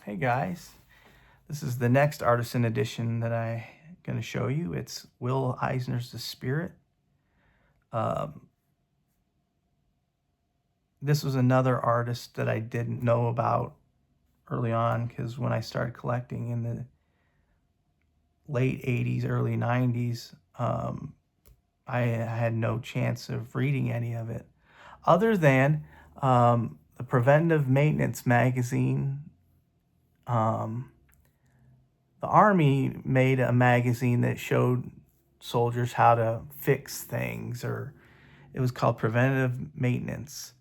Hey guys, this is the next Artisan edition that I'm going to show you. It's Will Eisner's The Spirit. This was another artist that I didn't know about early on, because when I started collecting in the late 80s, early 90s, I had no chance of reading any of it other than the Preventive Maintenance magazine. The Army made a magazine that showed soldiers how to fix things, or it was called Preventive Maintenance.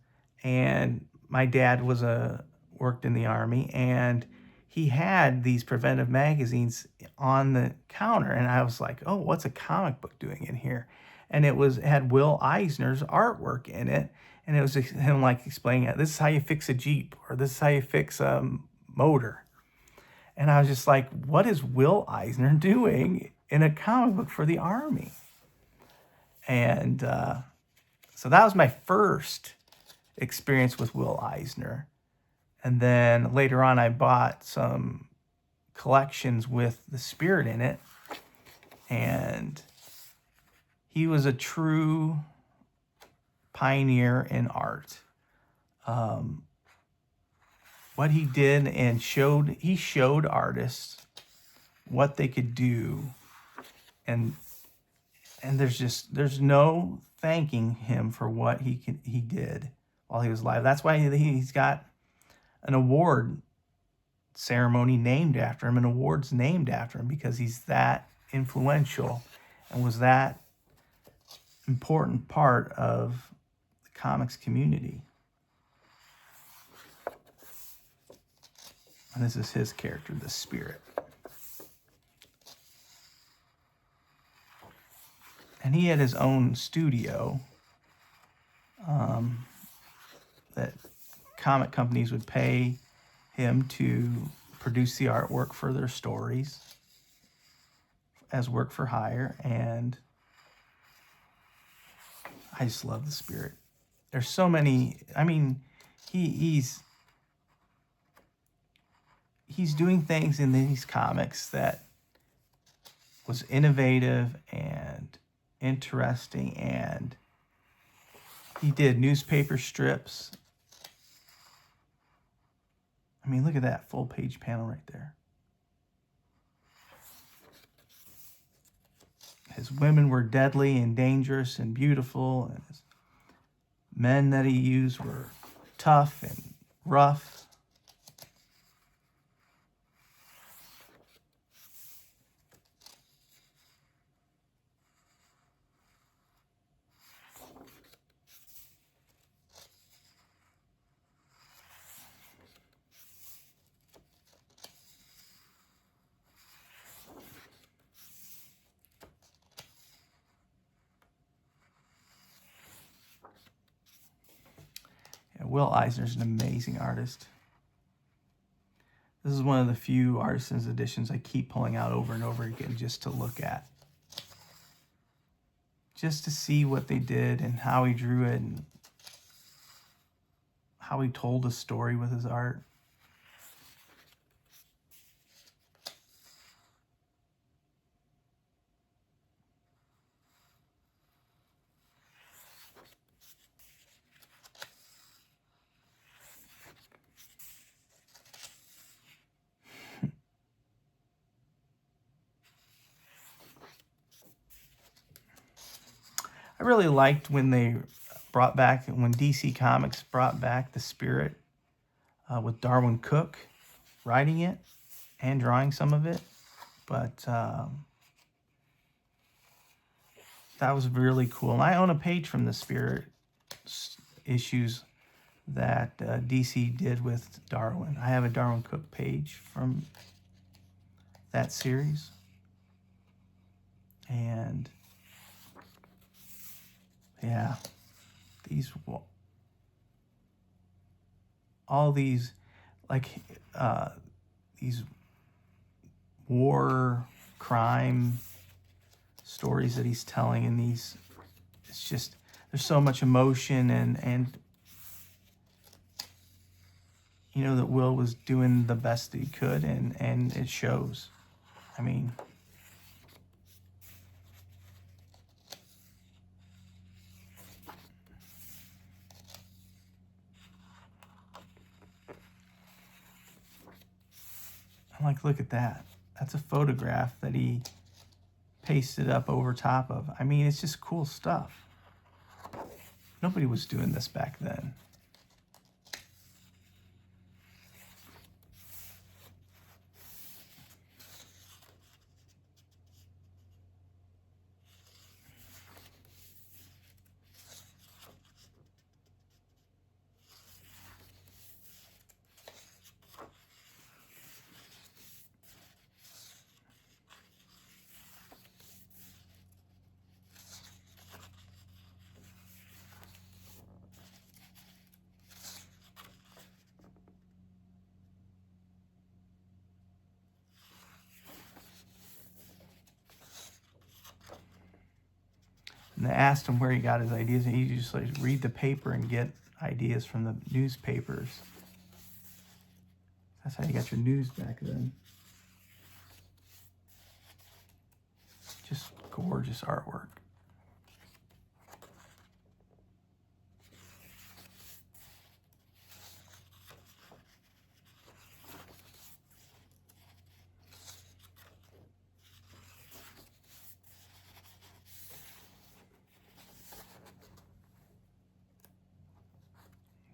And my dad worked in the Army, and he had these preventive magazines on the counter, and I was like, oh, what's a comic book doing in here? And it had Will Eisner's artwork in it, and it was him like explaining it. This is how you fix a Jeep, or this is how you fix a motor. And I was just like, what is Will Eisner doing in a comic book for the Army? And so that was my first experience with Will Eisner. And then later on, I bought some collections with the Spirit in it. And he was a true pioneer in art. What he did and he showed artists what they could do, and there's no thanking him for what he did while he was alive. That's why he's got an award ceremony named after him and awards named after him, because he's that influential and was that important part of the comics community. And this is his character, the Spirit. And he had his own studio that comic companies would pay him to produce the artwork for their stories as work for hire. And I just love the Spirit. There's so many. I mean, he's doing things in these comics that was innovative and interesting, and he did newspaper strips. I mean, look at that full page panel right there. His women were deadly and dangerous and beautiful, and his men that he used were tough and rough. Will Eisner's an amazing artist. This is one of the few Artisan's editions I keep pulling out over and over again just to look at. Just to see what they did and how he drew it and how he told a story with his art. I really liked when DC Comics brought back the Spirit with Darwin Cook writing it and drawing some of it. But that was really cool. And I own a page from the Spirit issues that DC did with Darwin. I have a Darwin Cook page from that series. And yeah, all these, like, these war crime stories that he's telling in these, it's just, there's so much emotion, and you know, that Will was doing the best that he could, and it shows. I mean, I'm like, look at that. That's a photograph that he pasted up over top of. I mean, it's just cool stuff. Nobody was doing this back then. And they asked him where he got his ideas, and he just like read the paper and get ideas from the newspapers. That's how you got your news back then. Just gorgeous artwork.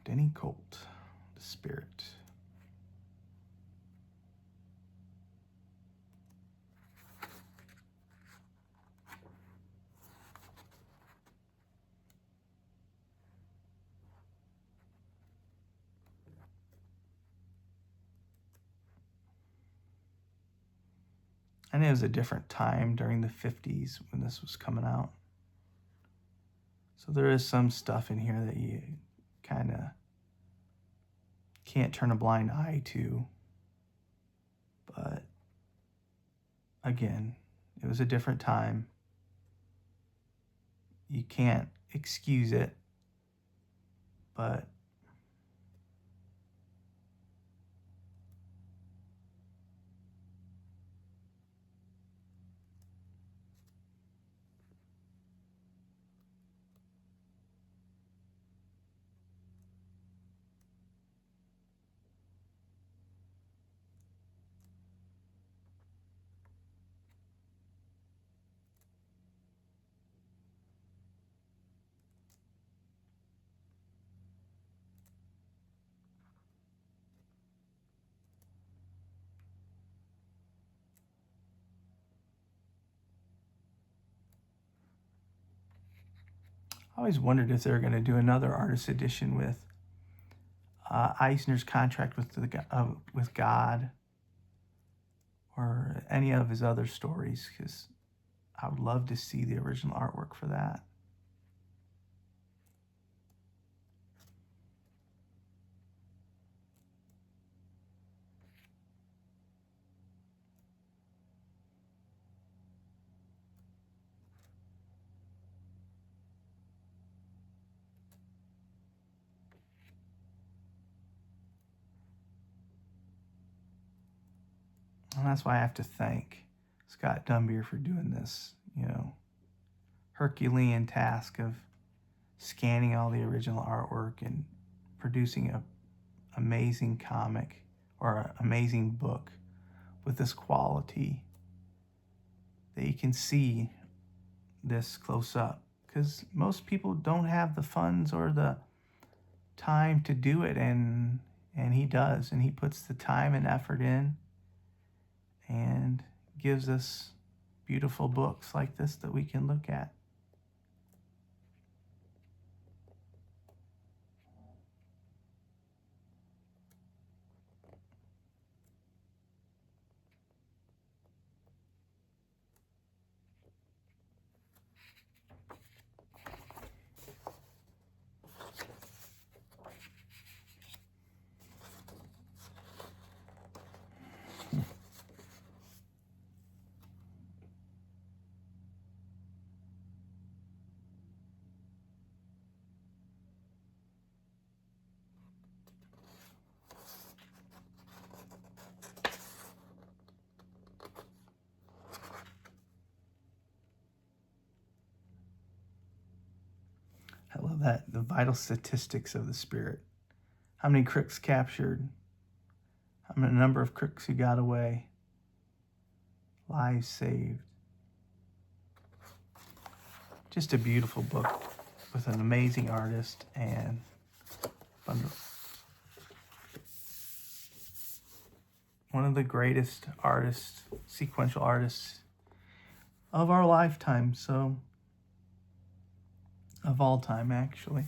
Denny Colt, The Spirit. And it was a different time during the 50s when this was coming out. So there is some stuff in here that you kind of can't turn a blind eye to. But again, it was a different time. You can't excuse it, but I always wondered if they were going to do another artist edition with Eisner's contract with God, or any of his other stories, because I would love to see the original artwork for that. And that's why I have to thank Scott Dunbier for doing this, Herculean task of scanning all the original artwork and producing an amazing comic or an amazing book with this quality that you can see this close up, because most people don't have the funds or the time to do it, and he does, and he puts the time and effort in and gives us beautiful books like this that we can look at. the vital statistics of the Spirit. How many crooks captured, how many number of crooks who got away, lives saved. Just a beautiful book with an amazing artist and one of the greatest artists, sequential artists of our lifetime, so of all time, actually.